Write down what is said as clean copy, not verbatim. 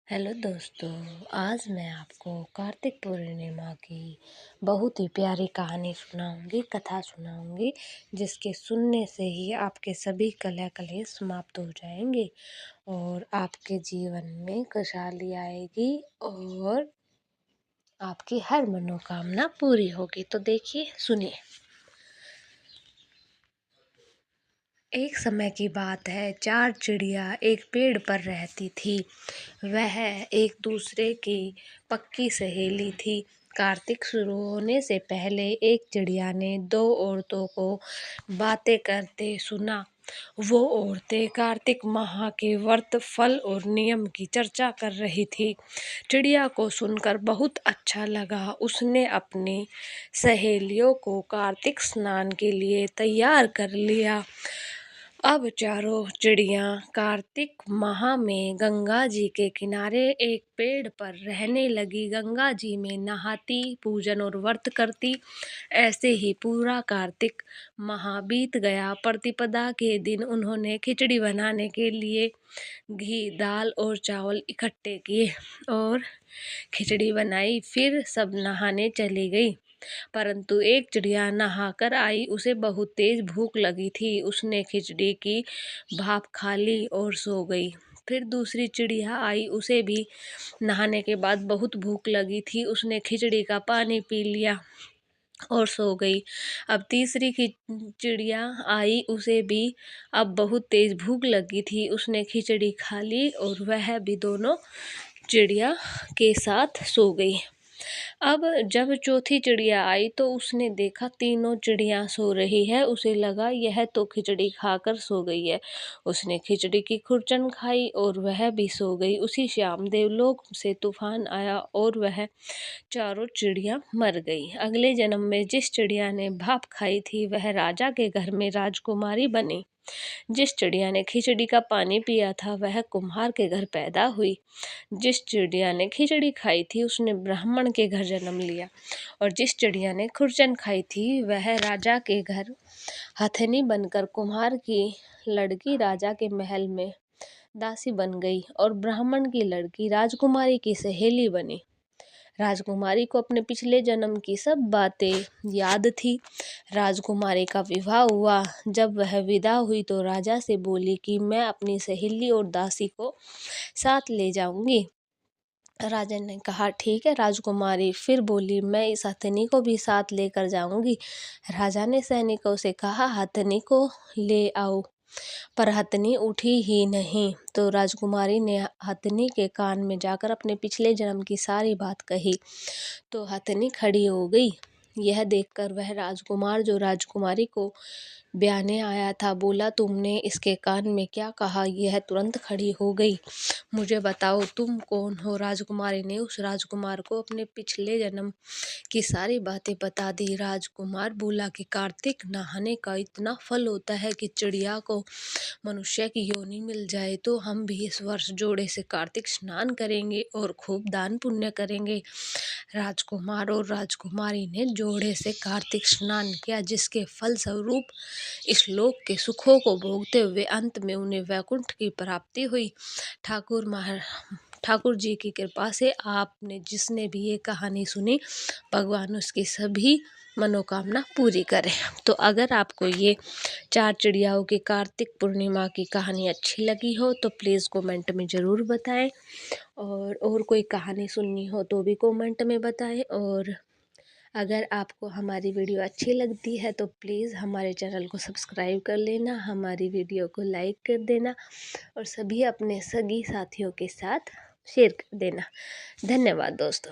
Hello दोस्तों, आज मैं आपको कार्तिक पूर्णिमा की बहुत ही प्यारी कहानी सुनाऊंगी, कथा सुनाऊंगी, जिसके सुनने से ही आपके सभी कलह कलेश समाप्त हो जाएंगे और आपके जीवन में खुशहाली आएगी और आपकी हर मनोकामना पूरी होगी। तो देखिए, सुनिए। एक समय की बात है, चार चिड़िया एक पेड़ पर रहती थी। वह एक दूसरे की पक्की सहेली थी। कार्तिक शुरू होने से पहले एक चिड़िया ने दो औरतों को बातें करते सुना। वो औरतें कार्तिक माह के व्रत, फल और नियम की चर्चा कर रही थी। चिड़िया को सुनकर बहुत अच्छा लगा। उसने अपनी सहेलियों को कार्तिक स्नान के लिए तैयार कर लिया। अब चारों चिड़िया कार्तिक माह में गंगा जी के किनारे एक पेड़ पर रहने लगी। गंगा जी में नहाती, पूजन और व्रत करती। ऐसे ही पूरा कार्तिक माह बीत गया। प्रतिपदा के दिन उन्होंने खिचड़ी बनाने के लिए घी, दाल और चावल इकट्ठे किए और खिचड़ी बनाई। फिर सब नहाने चली गई। परंतु एक चिड़िया नहाकर आई। उसे बहुत तेज भूख लगी थी। उसने खिचड़ी की भाप खा ली और सो गई। फिर दूसरी चिड़िया आई। उसे भी नहाने के बाद बहुत भूख लगी थी। उसने खिचड़ी का पानी पी लिया और सो गई। अब तीसरी की चिड़िया आई। उसे भी अब बहुत तेज भूख लगी थी। उसने खिचड़ी खा ली और वह भी दोनों चिड़िया के साथ सो गई। अब जब चौथी चिड़िया आई तो उसने देखा तीनों चिड़िया सो रही है। उसे लगा यह तो खिचड़ी खाकर सो गई है। उसने खिचड़ी की खुरचन खाई और वह भी सो गई। उसी शाम देवलोक से तूफान आया और वह चारों चिड़िया मर गई। अगले जन्म में जिस चिड़िया ने भाप खाई थी वह राजा के घर में राजकुमारी बनी। जिस चिड़िया ने खिचड़ी का पानी पिया था वह कुम्हार के घर पैदा हुई। जिस चिड़िया ने खिचड़ी खाई थी उसने ब्राह्मण के घर जन्म लिया और जिस चिड़िया ने खुरचन खाई थी वह राजा के घर हथनी बनकर कुम्हार की लड़की राजा के महल में दासी बन गई और ब्राह्मण की लड़की राजकुमारी की सहेली बनी। राजकुमारी को अपने पिछले जन्म की सब बातें याद थी। राजकुमारी का विवाह हुआ। जब वह विदा हुई तो राजा से बोली कि मैं अपनी सहेली और दासी को साथ ले जाऊंगी। राजा ने कहा ठीक है राजकुमारी। फिर बोली मैं इस हथनी को भी साथ लेकर जाऊंगी। राजा ने सैनिकों से कहा हथनी को ले आओ, पर हथनी उठी ही नहीं। तो राजकुमारी ने हथनी के कान में जाकर अपने पिछले जन्म की सारी बात कही तो हथनी खड़ी हो गई। यह देखकर वह राजकुमार जो राजकुमारी को ब्याने आया था बोला तुमने इसके कान में क्या कहा? यह तुरंत खड़ी हो गई। मुझे बताओ तुम कौन हो? राजकुमारी ने उस राजकुमार को अपने पिछले जन्म की सारी बातें बता दी। राजकुमार बोला कि कार्तिक नहाने का इतना फल होता है कि चिड़िया को मनुष्य की योनि मिल जाए तो हम भी इस वर्ष जोड़े से कार्तिक स्नान करेंगे और खूब दान पुण्य करेंगे। राजकुमार और राजकुमारी ने जोड़े से कार्तिक स्नान किया, जिसके फल स्वरूप इस लोक के सुखों को भोगते हुए अंत में उन्हें वैकुंठ की प्राप्ति हुई। ठाकुर जी की कृपा से आपने जिसने भी ये कहानी सुनी, भगवान उसकी सभी मनोकामना पूरी करे। तो अगर आपको ये चार चिड़ियाओं की कार्तिक पूर्णिमा की कहानी अच्छी लगी हो तो प्लीज़ कमेंट में ज़रूर बताएं और कोई कहानी सुननी हो तो भी कमेंट में बताएं। और अगर आपको हमारी वीडियो अच्छी लगती है तो प्लीज़ हमारे चैनल को सब्सक्राइब कर लेना, हमारी वीडियो को लाइक कर देना और सभी अपने सगी साथियों के साथ शेयर कर देना। धन्यवाद दोस्तों।